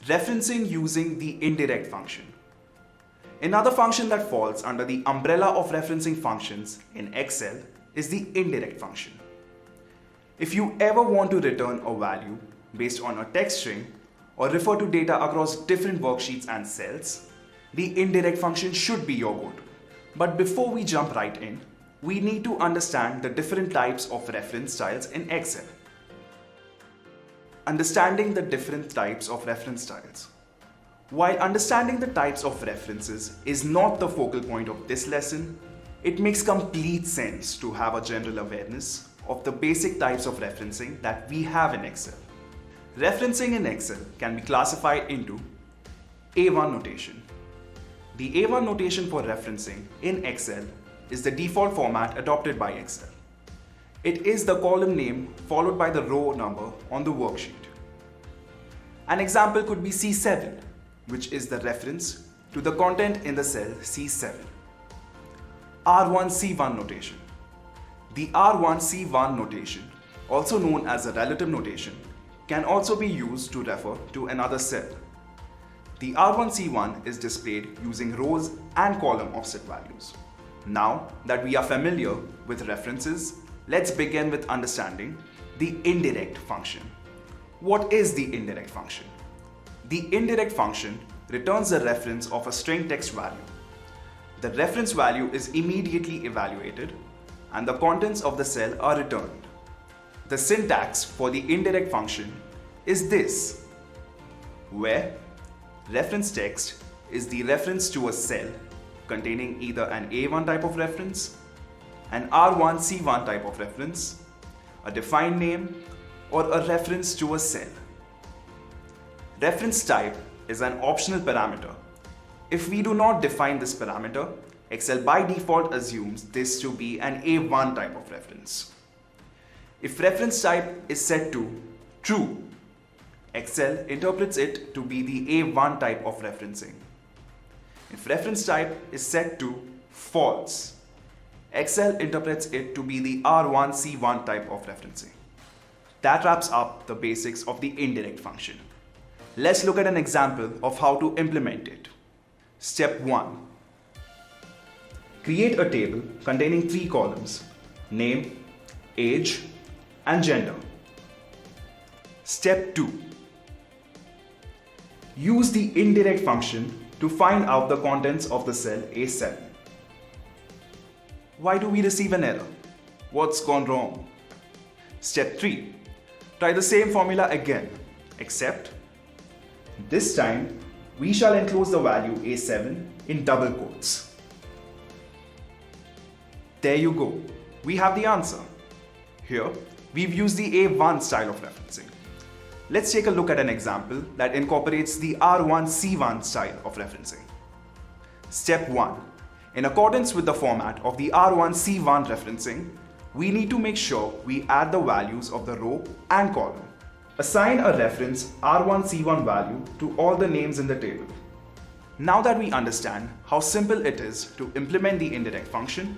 Referencing using the indirect function. Another function that falls under the umbrella of referencing functions in Excel is the indirect function. If you ever want to return a value based on a text string or refer to data across different worksheets and cells, the indirect function should be your go-to. But before we jump right in, we need to understand the different types of reference styles in Excel. Understanding the different types of reference styles. While understanding the types of references is not the focal point of this lesson, it makes complete sense to have a general awareness of the basic types of referencing that we have in Excel. Referencing in Excel can be classified into A1 notation. The A1 notation for referencing in Excel is the default format adopted by Excel. It is the column name followed by the row number on the worksheet. An example could be C7, which is the reference to the content in the cell C7. R1C1 notation. The R1C1 notation, also known as a relative notation, can also be used to refer to another cell. The R1C1 is displayed using rows and column offset values. Now that we are familiar with references, let's begin with understanding the indirect function. What is the indirect function? The indirect function returns the reference of a string text value. The reference value is immediately evaluated and the contents of the cell are returned. The syntax for the indirect function is this, where reference text is the reference to a cell containing either an A1 type of reference, an R1C1 type of reference, a defined name, or a reference to a cell. Reference type is an optional parameter. If we do not define this parameter, Excel by default assumes this to be an A1 type of reference. If reference type is set to true, Excel interprets it to be the A1 type of referencing. If reference type is set to false, Excel interprets it to be the R1C1 type of referencing. That wraps up the basics of the indirect function. Let's look at an example of how to implement it. Step 1. Create a table containing 3 columns: name, age, and gender. Step 2. Use the indirect function to find out the contents of the cell A7. Why do we receive an error? What's gone wrong? Step 3. Try the same formula again, except this time we shall enclose the value A7 in double quotes. There you go. We have the answer. Here, we've used the A1 style of referencing. Let's take a look at an example that incorporates the R1C1 style of referencing. Step 1. In accordance with the format of the R1C1 referencing, we need to make sure we add the values of the row and column. Assign a reference R1C1 value to all the names in the table. Now that we understand how simple it is to implement the indirect function,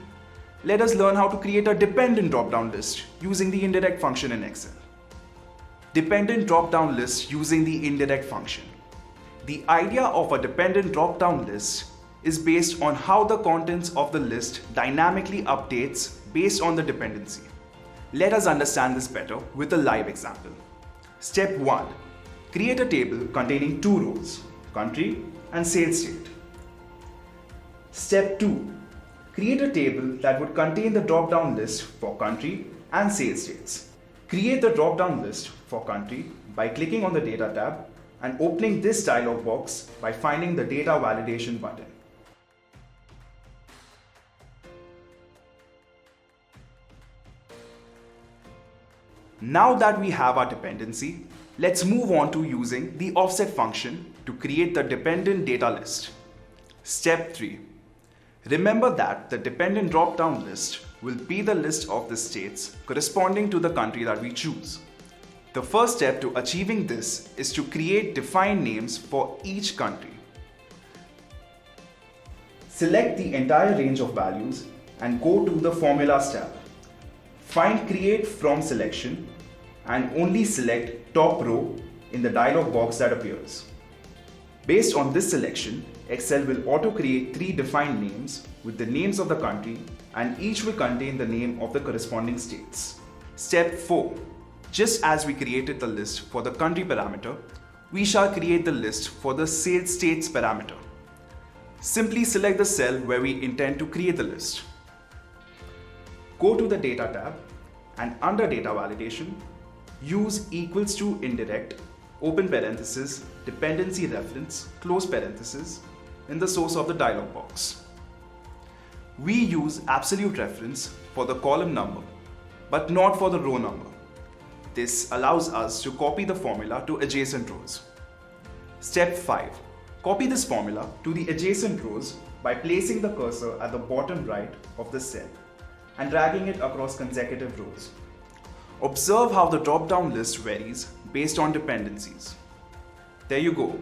let us learn how to create a dependent drop-down list using the indirect function in Excel. Dependent drop-down list using the indirect function. The idea of a dependent drop-down list is based on how the contents of the list dynamically updates based on the dependency. Let us understand this better with a live example. Step 1. Create a table containing 2 rows, country and sales state. Step 2. Create a table that would contain the drop-down list for country and sales states. Create the drop-down list for country by clicking on the Data tab and opening this dialog box by finding the Data Validation button. Now that we have our dependency, let's move on to using the offset function to create the dependent data list. Step 3. Remember that the dependent drop-down list will be the list of the states corresponding to the country that we choose. The first step to achieving this is to create defined names for each country. Select the entire range of values and go to the Formulas tab. Find Create From Selection and only select top row in the dialog box that appears. Based on this selection, Excel will auto-create 3 defined names with the names of the country, and each will contain the name of the corresponding states. Step 4. Just as we created the list for the country parameter, we shall create the list for the sales states parameter. Simply select the cell where we intend to create the list. Go to the Data tab and under Data Validation, use equals to indirect, open parenthesis, dependency reference, close parenthesis in the source of the dialog box. We use absolute reference for the column number, but not for the row number. This allows us to copy the formula to adjacent rows. Step 5. Copy this formula to the adjacent rows by placing the cursor at the bottom right of the cell and dragging it across consecutive rows. Observe how the drop-down list varies based on dependencies. There you go.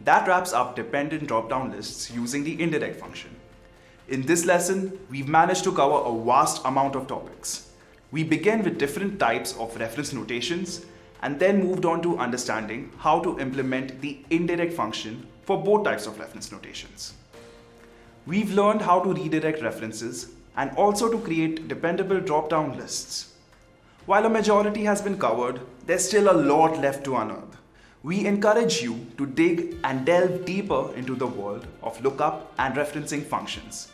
That wraps up dependent drop-down lists using the indirect function. In this lesson, we've managed to cover a vast amount of topics. We began with different types of reference notations and then moved on to understanding how to implement the indirect function for both types of reference notations. We've learned how to redirect references and also to create dependable drop-down lists. While a majority has been covered, there's still a lot left to unearth. We encourage you to dig and delve deeper into the world of lookup and referencing functions.